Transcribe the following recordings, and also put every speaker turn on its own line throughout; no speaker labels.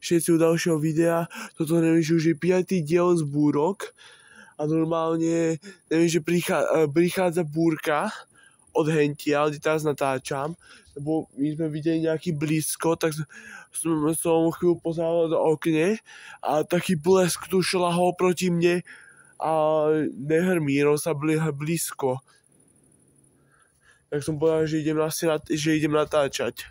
všetci u ďalšieho videa. Toto neviem, že už je 5. diel z búrok a normálne neviem, že prichádza búrka od hentia, kde teraz natáčam, lebo my sme videli nejaký blízko, tak som chvíľu pozeral do okne a taký blesk tu šlahol proti mne a nehrmírol sa blízko. Tak som povedal, že idem natáčať.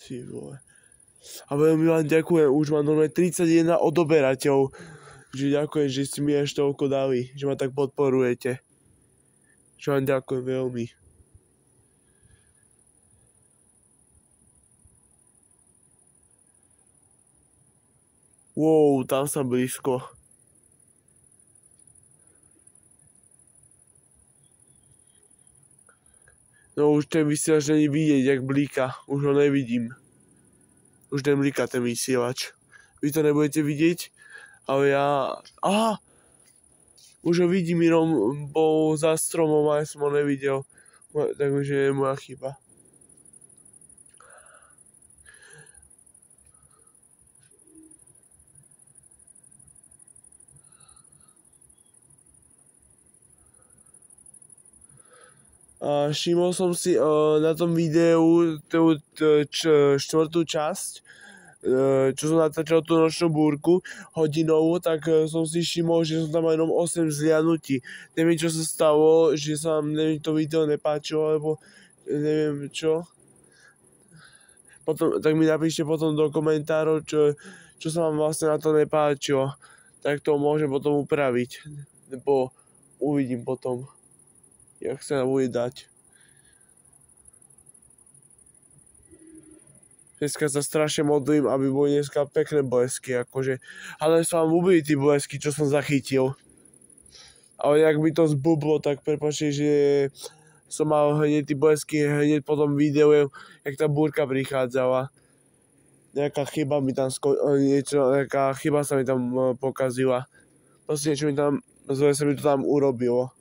Ty vole. A veľmi vám ďakujem, už mám normálne 31 odoberateľov. Že ďakujem, že ste mi až toľko dali, že ma tak podporujete. Že vám ďakujem veľmi. Wow, tam som blízko. No už ten vysielač není vidieť, jak blíka. Už ho nevidím. Už neblíka ten vysielač. Vy to nebudete vidieť, ale ja... Aha! Už ho vidím, jenom bol za stromom a ja som ho nevidel. Takže je moja chyba. A všimol som si na tom videu tú štvrtú časť, čo som natáčal tú nočnú búrku hodinovú, tak som si všimol, že som tam aj jenom 8 zliadnutí. Neviem, čo sa stalo, že sa neviem, to video nepáčilo, alebo neviem čo. Potom, tak mi napíšte potom do komentárov, čo sa vám vlastne na to nepáčilo. Tak to môžem potom upraviť. Nebo uvidím potom, jak sa bude dať. Dneska sa strašne modlím, aby boli dneska pekné blesky, akože. Ale sa vám ubili tí blesky, čo som zachytil. Ale jak mi to zbublo, tak prepáčte, že som mal hneď tí blesky, hneď po tom videu, jak tá búrka prichádzala. Nejaká chyba sa mi tam pokazila. Proste niečo mi tam, zle sa mi to tam urobilo.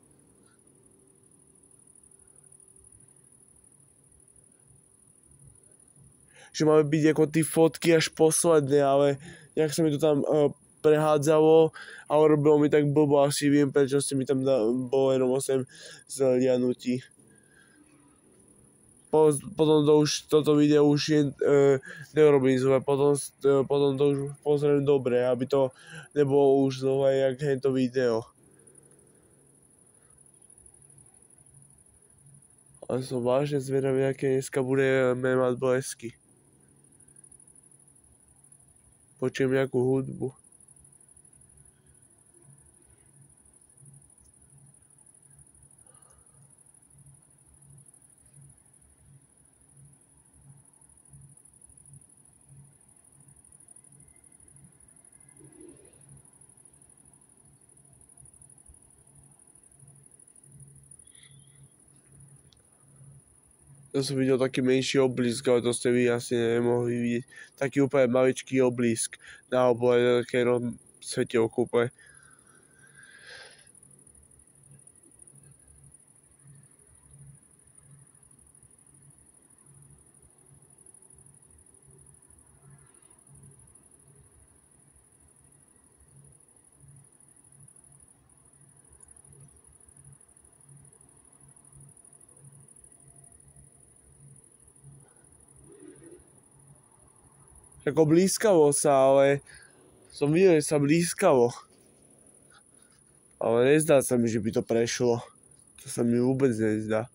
Že máme byť ako tí fotky až posledné, ale jak sa mi to tam prehádzalo a urobilo mi tak blbo, asi viem, prečo si mi tam bolo jenom 8 zliadnutí. Potom toto video už je neurobím zle, potom to už pozriem dobre, aby to nebolo už zle, jak hento video. Ale som vážne zvedavý, aké dneska budeme mať blesky. Počujem nejakú hudbu. To som videl taký menší oblisk, ale to ste vy asi nemohli vidieť. Taký úplne maličký oblisk na oblohe, také svetielko úplne. Ako blízkalo sa, ale som videl, že sa blízkalo. Ale nezdá sa mi, že by to prešlo. To sa mi vôbec nezdá.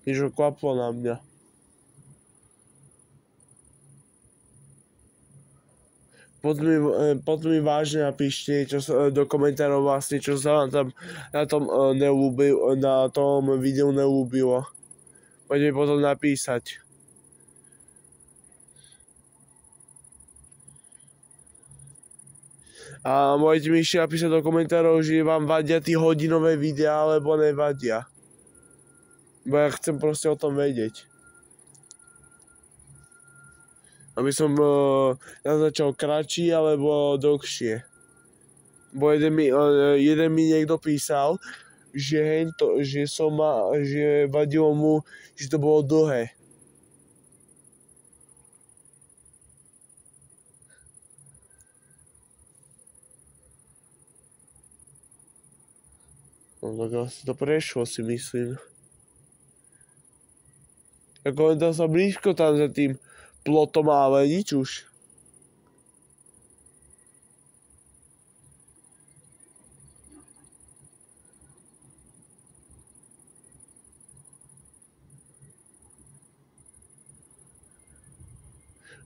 Niečo klaplo na mňa. Potom mi vážne napíšte do komentárov vlastne, čo sa vám tam na tom na tom videu neľúbilo. Poďme potom napísať. A môžete mi ešte napísať do komentárov, že vám vadia tí hodinové videá, alebo nevadia. Bo ja chcem proste o tom vedieť. Aby som naznačal kratší alebo dlhšie. Bo jeden mi niekto písal, že vadilo mu, že to bolo dlhé. No tak asi to prešlo, si myslím. Ako len tam sa blízko tam za tým plotom, ale nič už.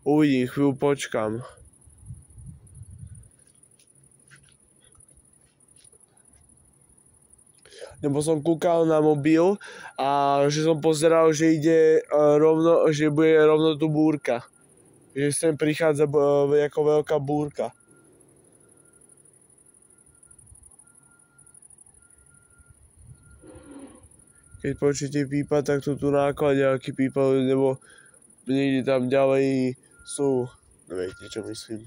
Uvidím, chvíľu počkám. Lebo som kúkal na mobil a že som pozeral, že že bude rovno tu búrka. Že sem prichádza ako veľká búrka. Keď počujete pípať, tak to tu náklade, aký pípajú, lebo niekde tam ďalej sú, neviete čo myslím.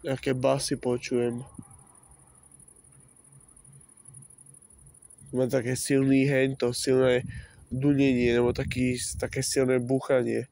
Aké basy počujem. Má také silné dunenie, nebo také silné búchanie.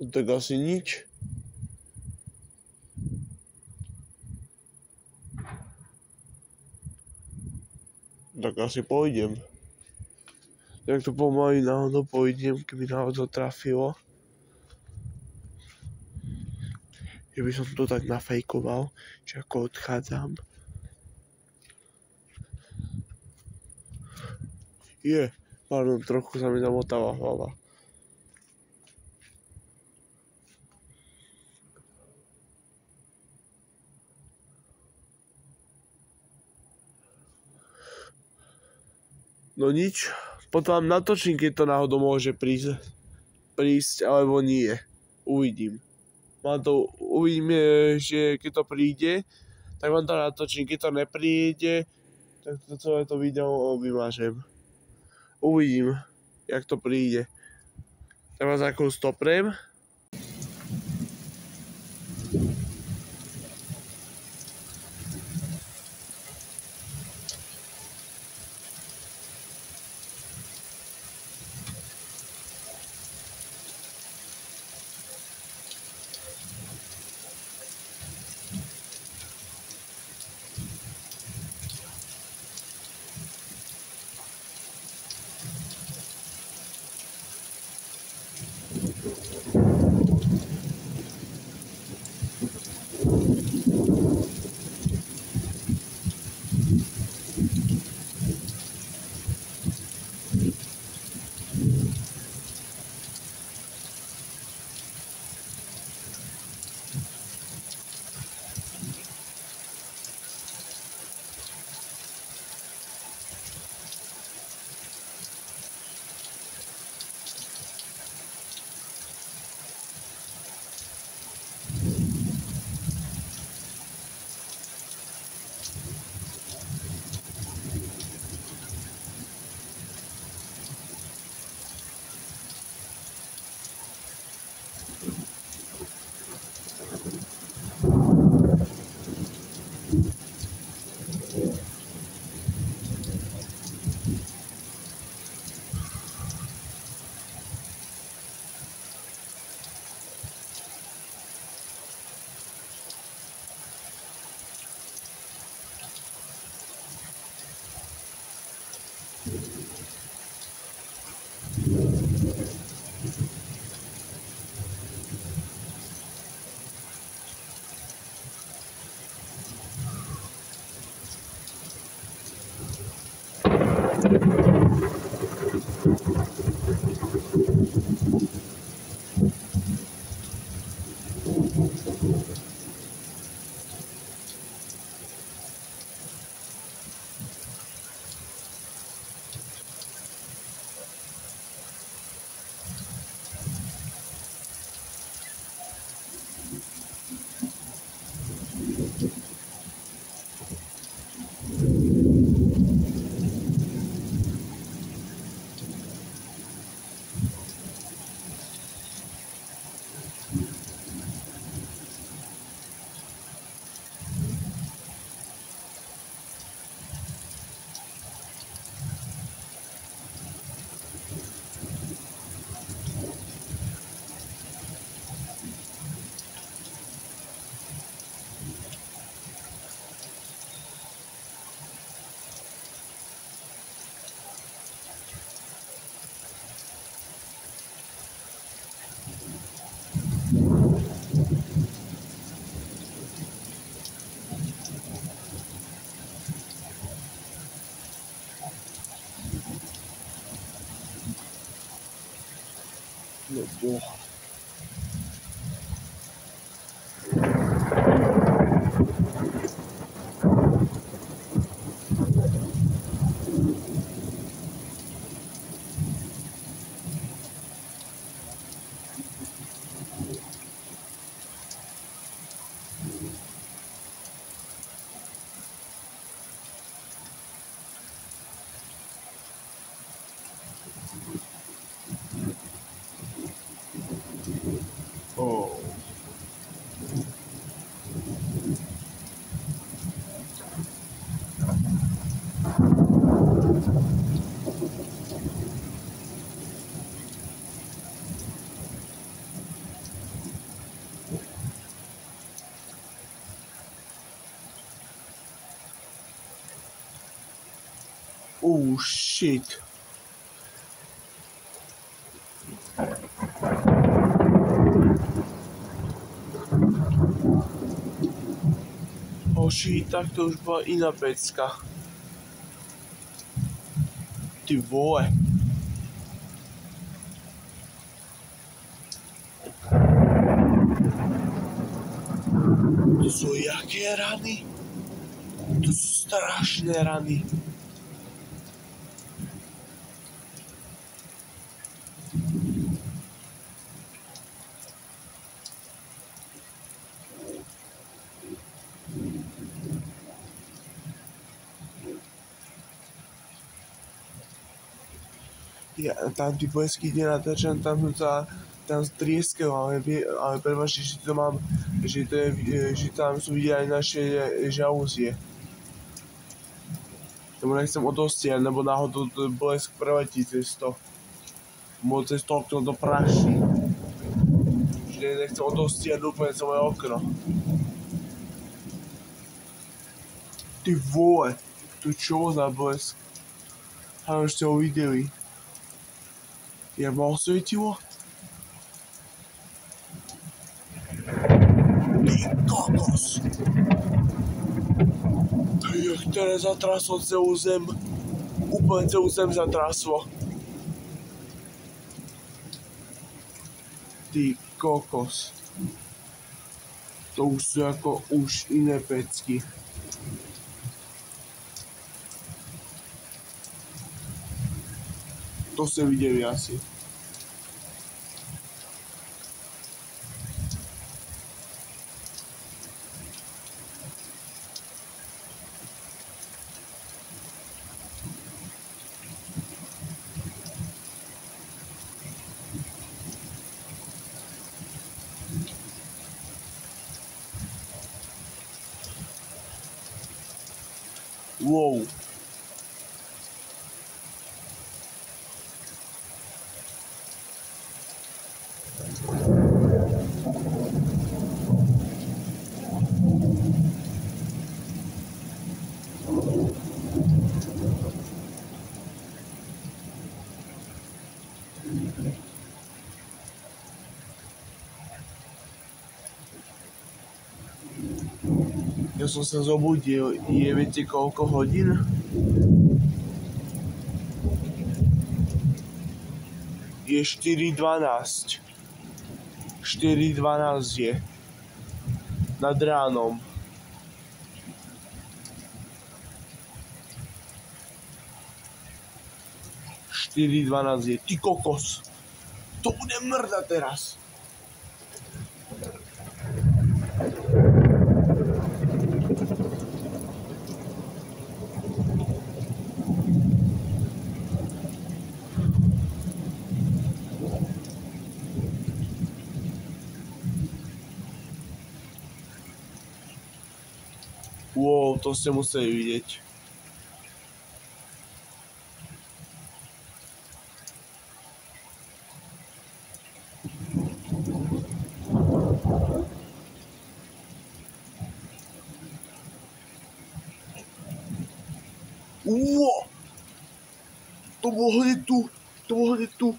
Tak asi nič. Tak asi pôjdem. Tak to pomaly náhodou pôjdem, keby náhodou trafilo. Že by som to tak nafejkoval, že ako odchádzam. Pardon, trochu sa mi zamotáva hlava. No nič, potom natočím, keď to náhodou môže prísť alebo nie. Uvidím. Uvidím, že keď to príde, tak vám to natočím. Keď to nepríde, tak to celé to video vymažem. Uvidím, jak to príde. Tak vás ako stoprem. No boha. Oh. Oh shit. Oh shit, tak to už bola iná pecka. Ty vole. To sú jaké rany? To sú strašné rany. Ja, tam tí poľskí nenatáčam, tam strieskajú, ale prepáčte, že to mám, že tam sú vidieť aj naše žalúzie. Lebo nechcem odostiať, lebo náhodou to blesk preletí cez to. Cez to okno do praší. Že nechcem odostiať úplne celé okno. Ty vole, to čo za blesk? A už ste ho videli. Jak ma osvietilo? Ty kokos! Jak teraz zatraslo celú zem. Úplne celú zem zatraslo. Ty kokos. To už sú ako už iné pecky. To ste videli asi. Wow. Ja som sa zobudil, viete koľko hodín? Je 4:12. 4:12 je. Nad ránom. Je. Ty kokos. To bude mrdať teraz. Wow, to ste museli vidieť. Wow! To bolo hneď tu.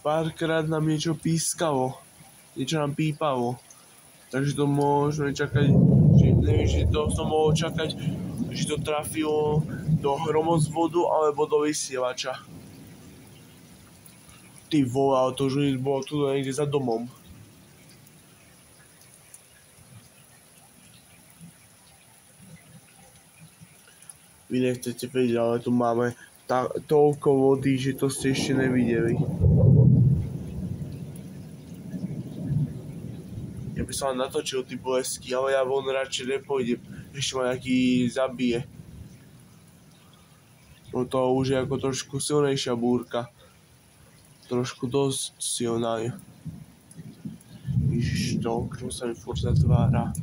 párkrát nám niečo pískalo, niečo nám pípalo. Takže to môžeme čakať, že neviem, že to som mohol čakať, že to trafilo do hromozvodu alebo do vysielača. Ty vole, ale to už bolo tu niekde za domom. Vy nechcete vedieť, ale tu máme toľko vody, že to ste ešte nevideli. Ja by som natočil ty blesky, ale ja von radšej nepôjdem. Ešte ma nejaký zabije. No to už je ako trošku silnejšia búrka. Trošku dosť silná je. Ježiš, to okno sa mi furt zatvára.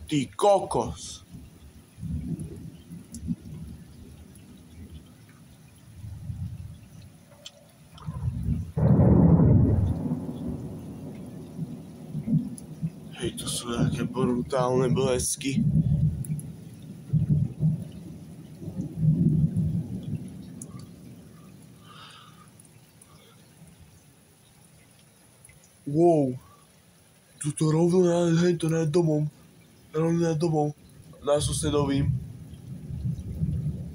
Ty kokos! Hej, to sú nejaké brutálne blesky. Wow. Tuto rovno nad domom. Rovno nad domom. Na susedovým.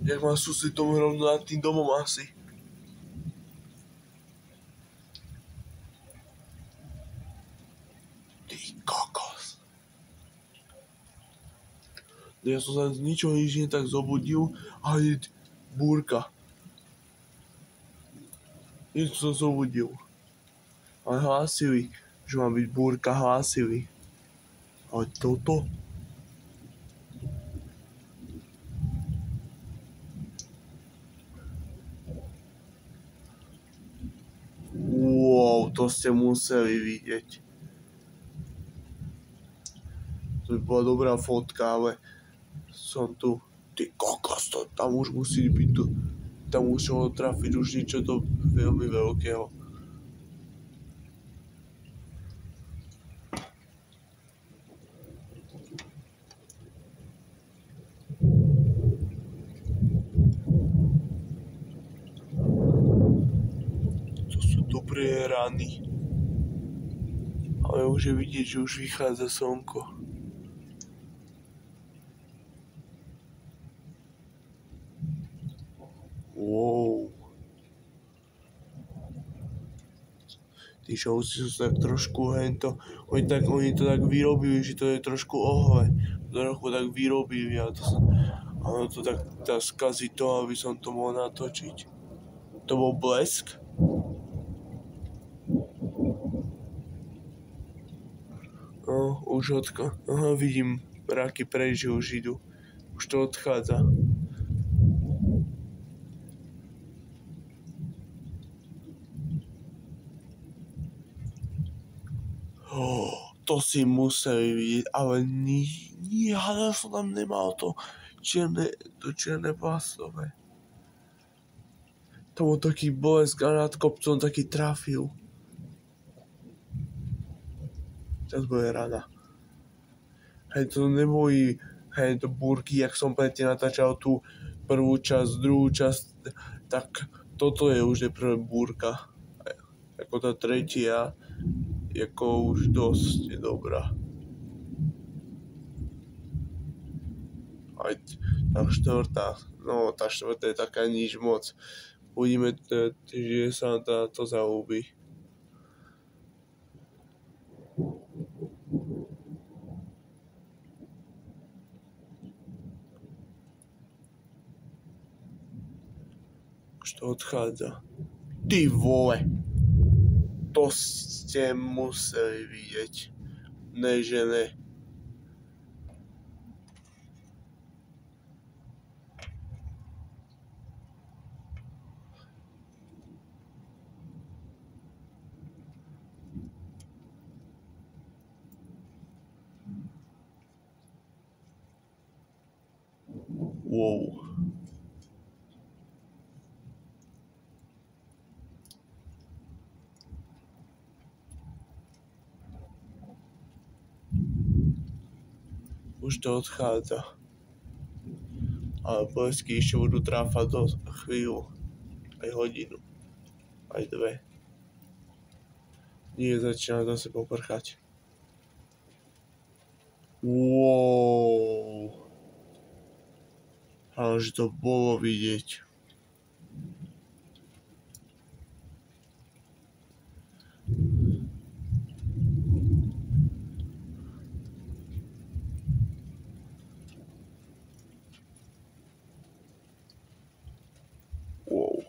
Jak má sused dom rovno nad tým domom asi. Ty kokos. Ja som sa z ničoho nič tak zobudil a je búrka. Nič som zobudil. Ale hlásili, že má byť búrka, hlásili. Ale toto? Wow, to ste museli vidieť. To by bola dobrá fotka, ale som tu. Ty kokos, to tam už musí byť tu. Tam muselo trafiť už niečo to veľmi veľkého. To sú dobré rany. Ale už je vidieť, že už vychádza slnko. Wow. Tí šovci sú tak trošku hento. Oni to tak vyrobili, že to je trošku ohle. Trochu tak vyrobili a to tak skazí to, aby som to mohol natočiť. To bol blesk? No, už Aha, vidím mraky preč, že už idú. Už to odchádza. To si museli vidieť, ale nie, ale som tam nemal to čierne plastové. To bol taký blesk a nad kopcom taký trafil. Teraz bude rada. Hej, to neboli to búrky, jak som predtým natáčal tú prvú časť, druhú časť, tak toto je už prvá búrka. Ako tá tretia, ako už dosť dobrá. Aj tá štvrtá, no tá štvrtá je taká nič moc. Uvidíme, že sa nám to zaľúbi. Už to odchádza. Ty vole! To ste museli vidieť. Ne, že ne. Wow. Už to odchádza. Ale blesky ešte budú tráfať do chvíľu. Aj hodinu. Aj 2. Nie, začína zase poprchať. Wow. Ale že to bolo vidieť. Wow.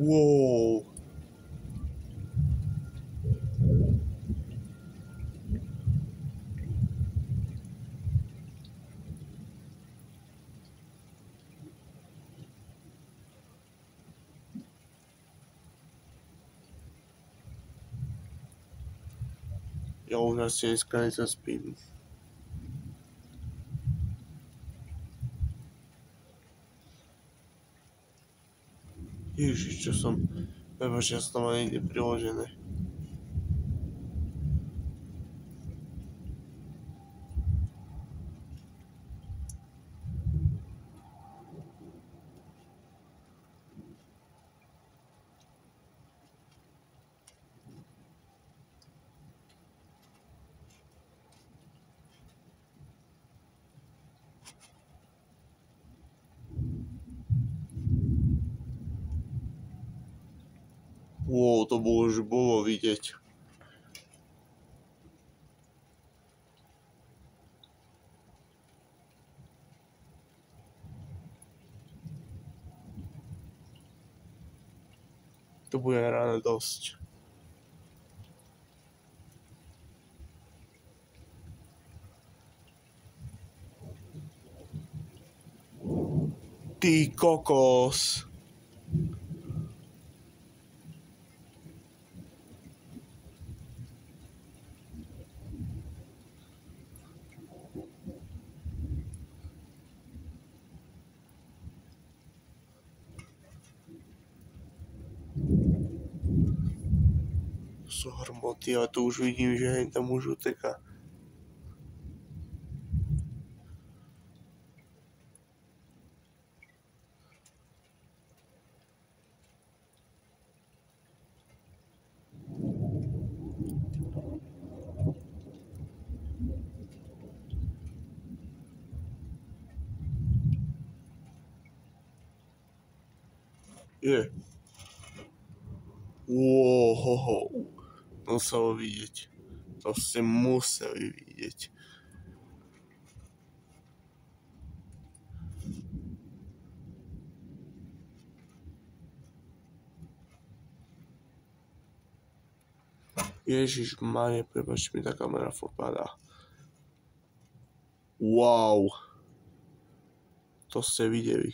Wow. Ja u nás dneska nezaspím. Ježiš, čo som... Prepáč, ja som tam niekde priložené. Wow, to bolo vidieť. To bude ráno dosť. Ty kokos. Sú hrmoty a tu už vidím, že hen tam už uteká. Je. Wow. Musel vidieť. To ste museli vidieť. Ježiš Mária, prepáč, mi tá kamera popadá. Wow. To ste videli.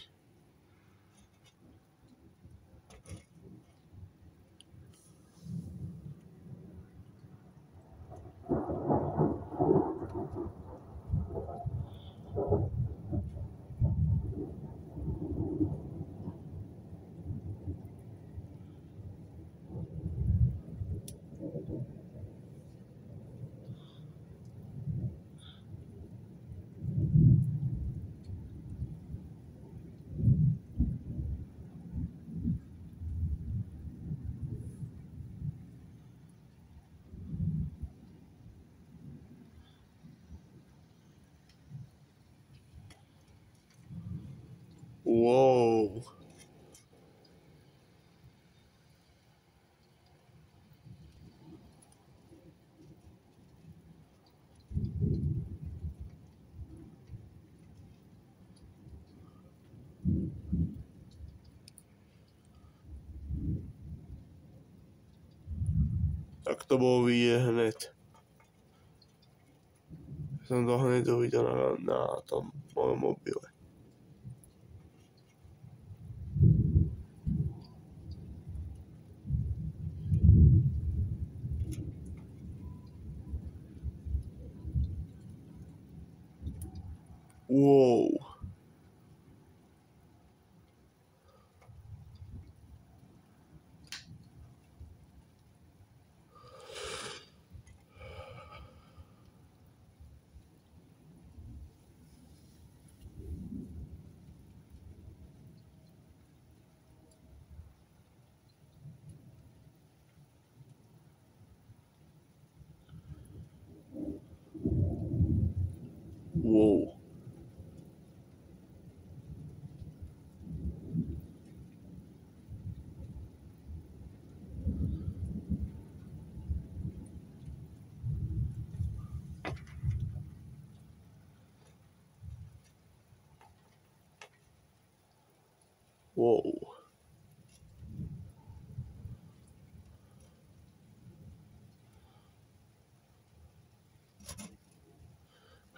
Wow. Tak to bolo vidieť hned. Som to hneď uvidel na tom mojom mobile. Wow. Wow. Wow.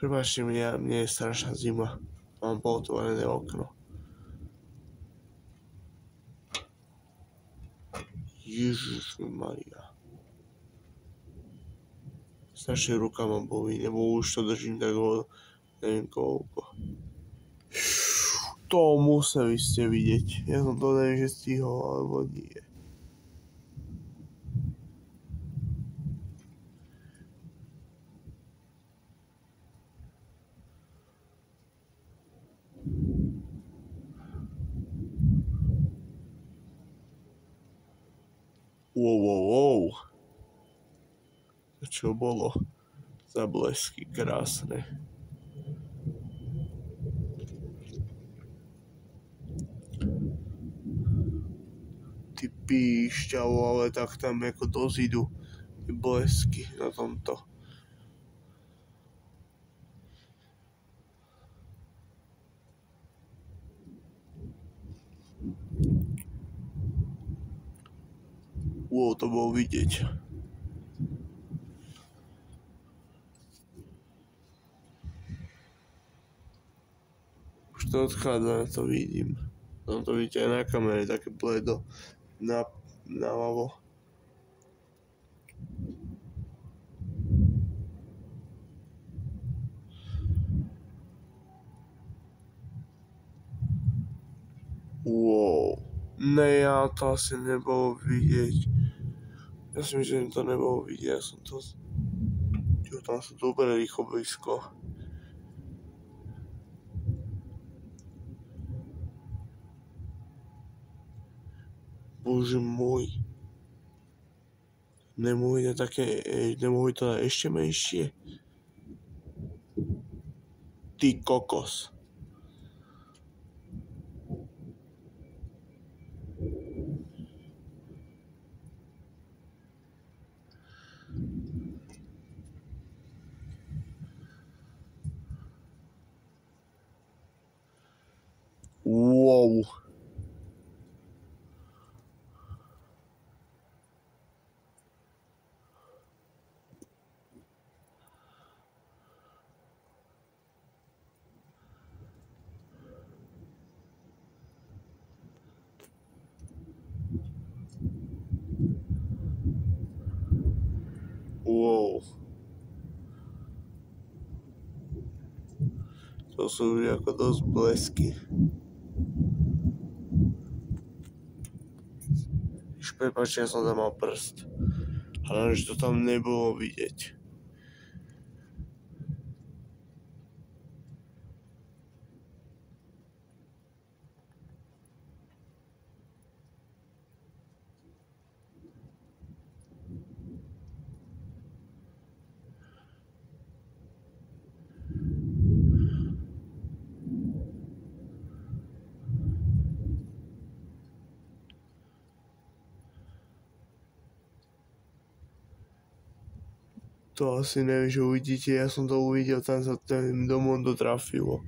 Prepáčte mi, mne je strašná zima. Mám pootvorené okno. Ježišmaria. Strašne ruka mám bolí, nebo už to držím tak neviem koľko. To museli ste vidieť. Ja som to neviem, že stihol, alebo nie. Wow. Čo bolo za blesky krásne. Ty píšťalo, ale tak tam ako dozídu ty blesky na tomto. Wow, to bolo vidieť. Už to odchádza, to vidím. Tam to vidíte aj na kamere, také bledo naľavo. Wow. Ne, ja to asi nebolo vidieť. Ja si myslím, že to nebolo vidieť. Ja som to... Tam som dobre rýchlo blízko. Bože môj. Nemohli to dať ešte menšie? Ty kokos. Wow. Wow. To sú už ako dosť blesky. Prepáčte, ja som tam mal prst. Ale že to tam nebolo vidieť. To asi neviem, že uvidíte, ja som to uvidel, tam sa tým domom to trafilo.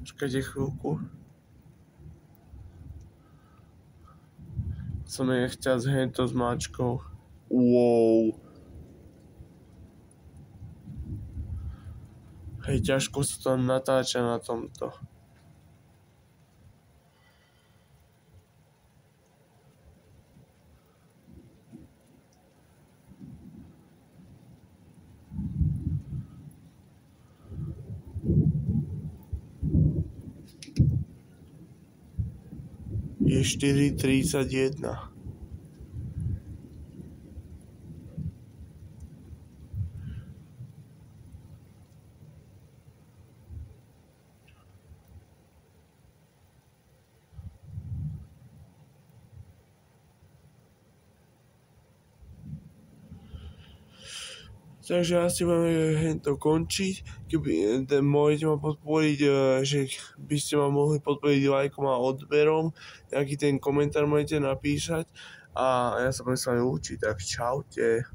Počkajte chvíľku. Som nechťa s hento s máčkou. Wow. Hej, ťažko sa to natáča na tomto. Je 4:31. Takže asi budeme hento končiť. Keby môžete ma podporiť, že by ste ma mohli podporiť lajkom a odberom, nejaký ten komentár môžete napísať a ja sa budem s vami učiť, tak čaute.